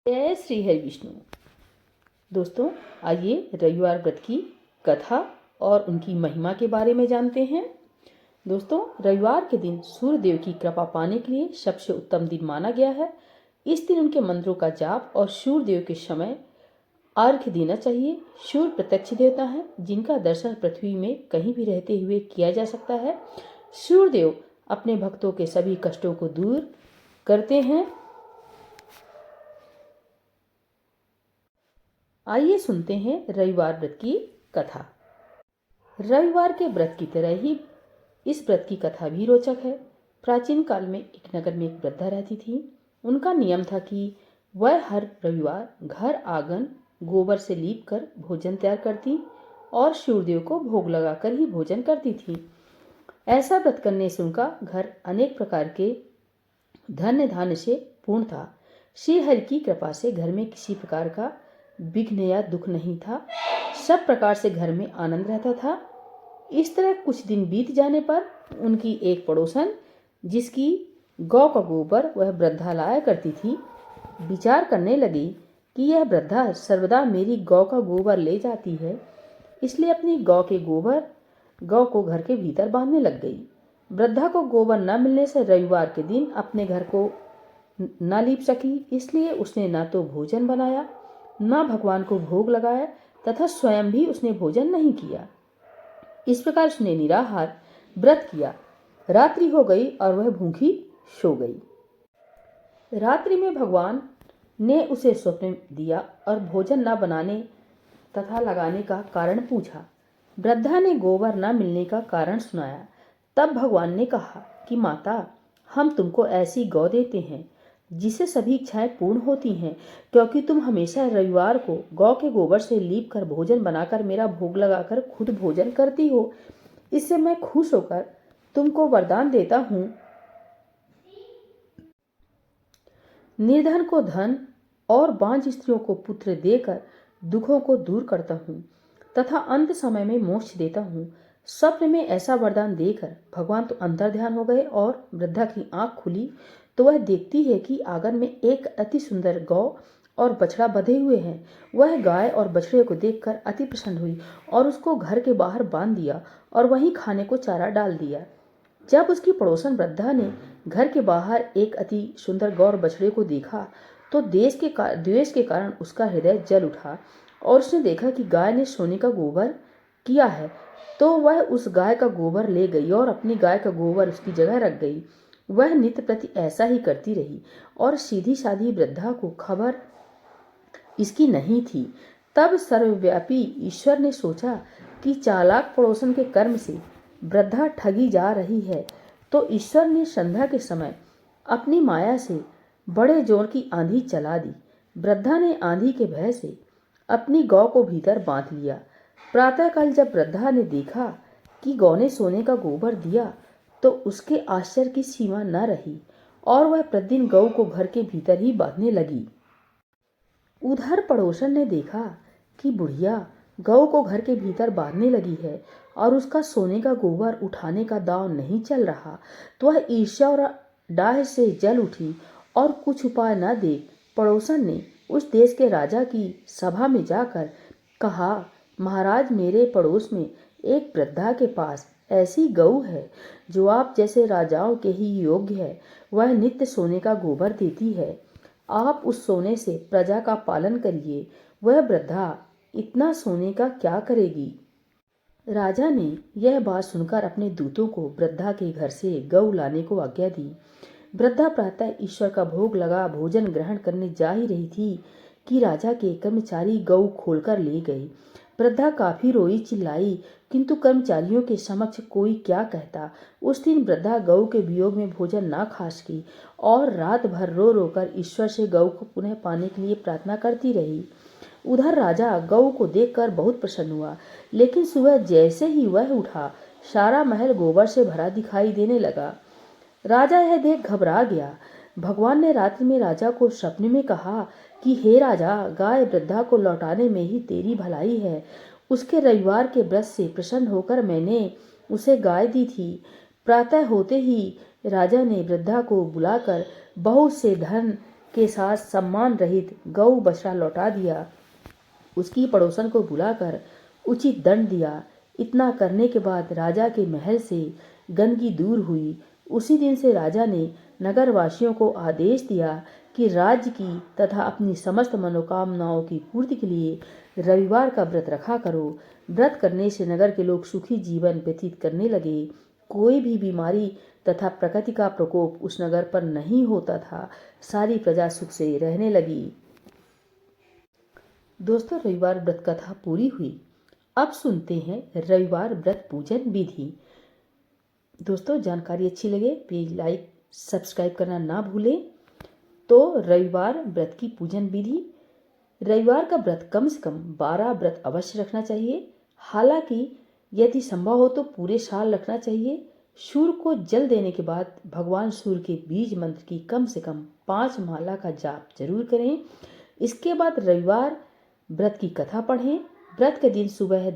जय श्री हरि विष्णु। दोस्तों, आइए रविवार व्रत की कथा और उनकी महिमा के बारे में जानते हैं। दोस्तों, रविवार के दिन सूर्य देव की कृपा पाने के लिए सबसे उत्तम दिन माना गया है। इस दिन उनके मंत्रों का जाप और सूर्य देव के समय अर्घ्य देना चाहिए। सूर्य प्रत्यक्ष देवता है जिनका दर्शन पृथ्वी में कहीं भी रहते हुए किया जा सकता है। सूर्य देव अपने भक्तों के सभी कष्टों को दूर करते हैं। आइए सुनते हैं रविवार व्रत की कथा। रविवार के व्रत की तरह ही इस व्रत की कथा भी रोचक है। प्राचीन काल में एक नगर में एक वृद्धा रहती थी। उनका नियम था कि वह हर रविवार घर आंगन गोबर से लीप कर भोजन तैयार करती और सूर्यदेव को भोग लगाकर ही भोजन करती थी। ऐसा व्रत करने से उनका घर अनेक प्रकार के धन्य धान्य से पूर्ण था। श्री हरि की कृपा से घर में किसी प्रकार का विघ्न या दुख नहीं था। सब प्रकार से घर में आनंद रहता था। इस तरह कुछ दिन बीत जाने पर उनकी एक पड़ोसन, जिसकी गौ का गोबर वह वृद्धा लाया करती थी, विचार करने लगी कि यह वृद्धा सर्वदा मेरी गौ का गोबर ले जाती है, इसलिए अपनी गौ को घर के भीतर बांधने लग गई। वृद्धा को गोबर न मिलने से रविवार के दिन अपने घर को न लीप सकी, इसलिए उसने न तो भोजन बनाया, न भगवान को भोग लगाया तथा स्वयं भी उसने भोजन नहीं किया। इस प्रकार उसने निराहार व्रत किया। रात्रि हो गई और वह भूखी सो गई। रात्रि में भगवान ने उसे स्वप्न दिया और भोजन न बनाने तथा लगाने का कारण पूछा। वृद्धा ने गोबर न मिलने का कारण सुनाया। तब भगवान ने कहा कि माता, हम तुमको ऐसी गौ देते हैं जिसे सभी इच्छाएं पूर्ण होती हैं, क्योंकि तुम हमेशा रविवार को गौ के गोबर से लीप कर भोजन बनाकर मेरा भोग लगाकर खुद भोजन करती हो। इससे मैं खुश होकर तुमको वरदान देता हूँ। निर्धन को धन और बांझ स्त्रियों को पुत्र देकर दुखों को दूर करता हूँ तथा अंत समय में मोक्ष देता हूँ। स्वप्न में ऐसा वरदान देकर भगवान तो अंतर ध्यान हो गए और वृद्धा की आंख खुली तो वह देखती है कि आंगन में एक अति सुंदर गौ और बछड़ा बंधे हुए हैं। वह गाय और बछड़े को देखकर अति प्रसन्न हुई और उसको घर के बाहर बांध दिया और वहीं खाने को चारा डाल दिया। जब उसकी पड़ोसन वृद्धा ने घर के बाहर एक अति सुंदर गौ और बछड़े को देखा तो द्वेष के कारण उसका हृदय जल उठा और उसने देखा कि गाय ने सोने का गोबर किया है, तो वह उस गाय का गोबर ले गई और अपनी गाय का गोबर उसकी जगह रख गई। वह नित्य प्रति ऐसा ही करती रही और सीधी साधी वृद्धा को खबर इसकी नहीं थी। तब सर्वव्यापी ईश्वर ने सोचा कि चालाक पड़ोसन के कर्म से वृद्धा ठगी जा रही है, तो ईश्वर ने संध्या के समय अपनी माया से बड़े जोर की आंधी चला दी। वृद्धा ने आंधी के भय से अपनी गौ को भीतर बांध लिया। प्रातःकाल जब वृद्धा ने देखा कि गौ ने सोने का गोबर दिया तो उसके आश्चर्य की सीमा न रही और वह प्रतिदिन गौ को घर के भीतर ही बांधने लगी। उधर पड़ोसन ने देखा कि बुढ़िया गौ को घर के भीतर बांधने लगी है और उसका सोने का गोबर उठाने का दांव नहीं चल रहा, तो वह ईर्ष्या और डाह से जल उठी और कुछ उपाय न देख पड़ोसन ने उस देश के राजा की सभा में जाकर कहा, महाराज, मेरे पड़ोस में एक वृद्धा के पास ऐसी गऊ है जो आप जैसे राजाओं के ही योग्य है। वह नित्य सोने का गोबर देती है। आप उस सोने से प्रजा का पालन करिए। वह वृद्धा इतना सोने का क्या करेगी? राजा ने यह बात सुनकर अपने दूतों को वृद्धा के घर से गऊ लाने को आज्ञा दी। वृद्धा प्रातः ईश्वर का भोग लगा भोजन ग्रहण करने जा ही रही थी कि राजा के कर्मचारी गऊ खोलकर ले गए। वृद्धा काफी रोई चिल्लाई, किंतु कर्मचारियों के समक्ष कोई क्या कहता। उस दिन वृद्धा गऊ के वियोग में भोजन ना खा सकी और रात भर रो रो कर ईश्वर से गऊ को पुनः पाने के लिए प्रार्थना करती रही। उधर राजा गऊ को देखकर बहुत प्रसन्न हुआ, लेकिन सुबह जैसे ही वह उठा सारा महल गोबर से भरा दिखाई देने लगा। राजा यह देख घबरा गया। भगवान ने रात्रि में राजा को सपने में कहा कि हे राजा, गाय वृद्धा को लौटाने में ही तेरी भलाई है। उसके रविवार के व्रत से प्रसन्न होकर मैंने उसे गाय दी थी। प्रातः होते ही राजा ने वृद्धा को बुलाकर बहुत से धन के साथ सम्मान रहित गौ बछड़ा लौटा दिया। उसकी पड़ोसन को बुलाकर उचित दंड दिया। इतना करने के बाद राजा के महल से गंदगी दूर हुई। उसी दिन से राजा ने नगरवासियों को आदेश दिया कि राज्य की तथा अपनी समस्त मनोकामनाओं की पूर्ति के लिए रविवार का व्रत रखा करो। व्रत करने से नगर के लोग सुखी जीवन व्यतीत करने लगे। कोई भी बीमारी तथा प्रकृति का प्रकोप उस नगर पर नहीं होता था। सारी प्रजा सुख से रहने लगी। दोस्तों, रविवार व्रत कथा पूरी हुई। अब सुनते हैं रविवार व्रत पूजन विधि। दोस्तों, जानकारी अच्छी लगे प्लीज लाइक सब्सक्राइब करना ना भूलें। तो रविवार व्रत की पूजन विधि। रविवार का व्रत कम से कम 12 व्रत अवश्य रखना चाहिए। हालांकि यदि संभव हो तो पूरे साल रखना चाहिए। सूर्य को जल देने के बाद भगवान सूर्य के बीज मंत्र की कम से कम 5 माला का जाप जरूर करें। इसके बाद रविवार व्रत की कथा पढ़ें। व्रत के दिन सुबह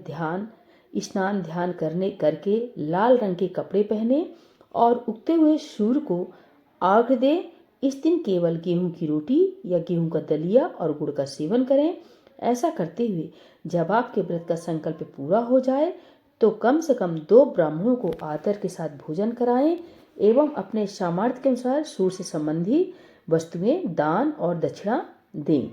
स्नान ध्यान करके लाल रंग के कपड़े पहने और उगते हुए सूर्य को अर्घ्य दें। इस दिन केवल गेहूं की रोटी या गेहूं का दलिया और गुड़ का सेवन करें। ऐसा करते हुए जब आपके व्रत का संकल्प पूरा हो जाए तो कम से कम 2 ब्राह्मणों को आदर के साथ भोजन कराएं एवं अपने सामर्थ्य के अनुसार सूर्य से संबंधी वस्तुएं दान और दक्षिणा दें।